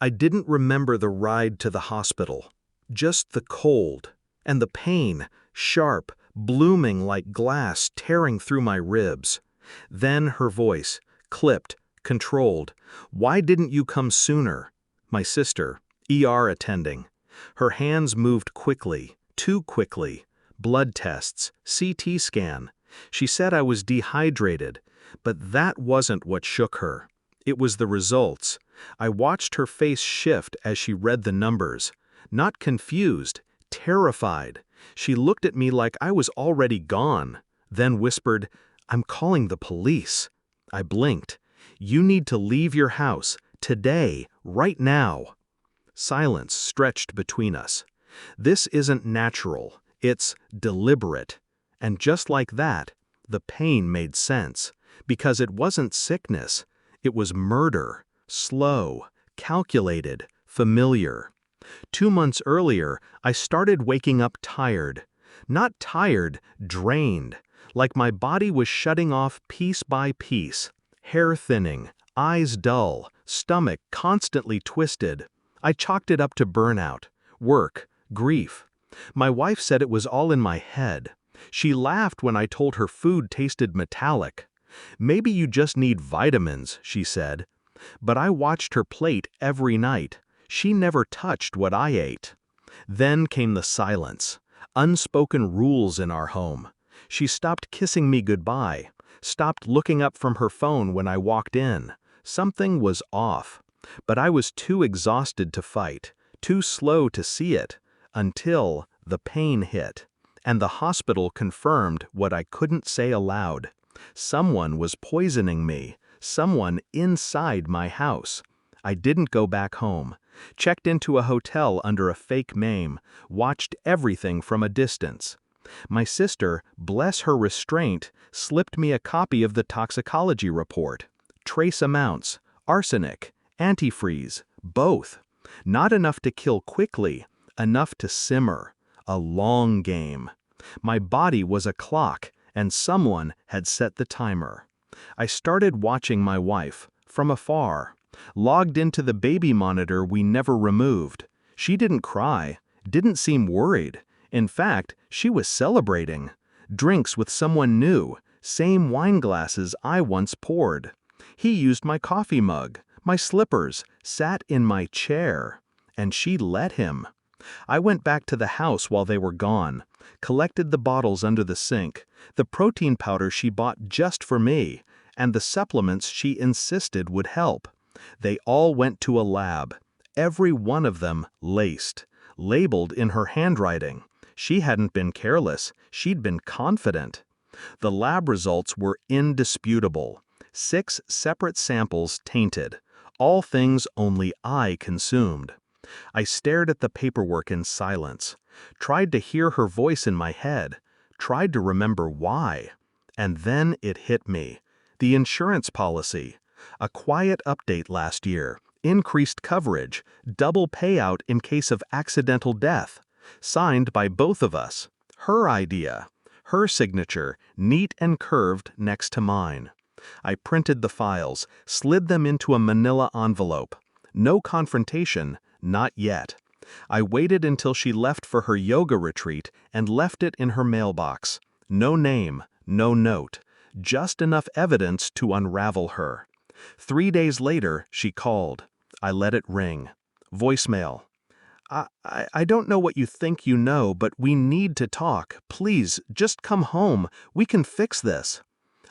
I didn't remember the ride to the hospital, just the cold and the pain, sharp, blooming like glass tearing through my ribs. Then her voice, clipped, controlled. "Why didn't you come sooner?" My sister, ER attending. Her hands moved quickly, too quickly. Blood tests, CT scan. She said I was dehydrated, but that wasn't what shook her. It was the results. I watched her face shift as she read the numbers. Not confused, terrified. She looked at me like I was already gone, then whispered, "I'm calling the police." I blinked. "You need to leave your house, today, right now." Silence stretched between us. This isn't natural, it's deliberate. And just like that, the pain made sense, because it wasn't sickness, it was murder, slow, calculated, familiar. 2 months earlier, I started waking up tired. Not tired, drained, like my body was shutting off piece by piece. Hair thinning, eyes dull, stomach constantly twisted. I chalked it up to burnout, work, grief. My wife said it was all in my head. She laughed when I told her food tasted metallic. "Maybe you just need vitamins," she said. But I watched her plate every night. She never touched what I ate. Then came the silence. Unspoken rules in our home. She stopped kissing me goodbye, stopped looking up from her phone when I walked in. Something was off. But I was too exhausted to fight, too slow to see it, until the pain hit. And the hospital confirmed what I couldn't say aloud. Someone was poisoning me, someone inside my house. I didn't go back home. Checked into a hotel under a fake name, watched everything from a distance. My sister, bless her restraint, slipped me a copy of the toxicology report. Trace amounts, arsenic, antifreeze, both. Not enough to kill quickly, enough to simmer. A long game. My body was a clock, and someone had set the timer. I started watching my wife, from afar. Logged into the baby monitor we never removed. She didn't cry, didn't seem worried. In fact, she was celebrating. Drinks with someone new, same wine glasses I once poured. He used my coffee mug, my slippers, sat in my chair. And she let him. I went back to the house while they were gone, collected the bottles under the sink, the protein powder she bought just for me, and the supplements she insisted would help. They all went to a lab, every one of them laced, labeled in her handwriting. She hadn't been careless, she'd been confident. The lab results were indisputable. 6 separate samples tainted, all things only I consumed. I stared at the paperwork in silence, tried to hear her voice in my head, tried to remember why. And then it hit me. The insurance policy. A quiet update last year, increased coverage, double payout in case of accidental death. Signed by both of us. Her idea. Her signature, neat and curved next to mine. I printed the files, slid them into a manila envelope. No confrontation, not yet. I waited until she left for her yoga retreat and left it in her mailbox. No name, no note. Just enough evidence to unravel her. 3 days later, she called. I let it ring. Voicemail. I don't know what you think you know, but we need to talk. Please, just come home. We can fix this.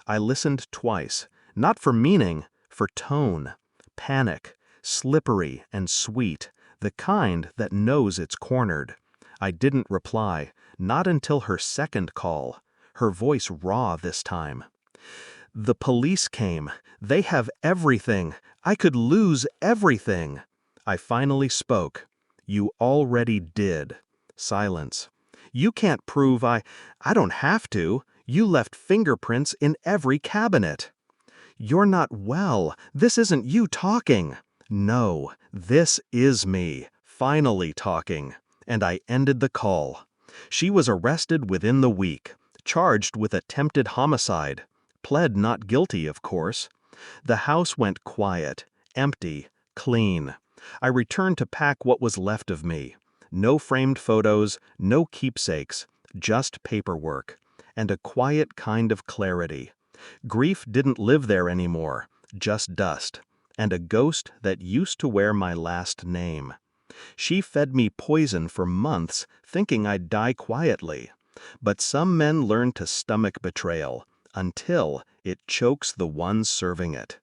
I listened twice. Not for meaning, for tone. Panic. Slippery and sweet. The kind that knows it's cornered. I didn't reply. Not until her second call. Her voice raw this time. "The police came. They have everything. I could lose everything." I finally spoke. "You already did." Silence. "You can't prove I don't have to. You left fingerprints in every cabinet." "You're not well. This isn't you talking." "No, this is me, finally talking." And I ended the call. She was arrested within the week, charged with attempted homicide. Pled not guilty, of course. The house went quiet, empty, clean. I returned to pack what was left of me. No framed photos, no keepsakes, just paperwork, and a quiet kind of clarity. Grief didn't live there anymore, just dust, and a ghost that used to wear my last name. She fed me poison for months, thinking I'd die quietly. But some men learn to stomach betrayal, until it chokes the one serving it.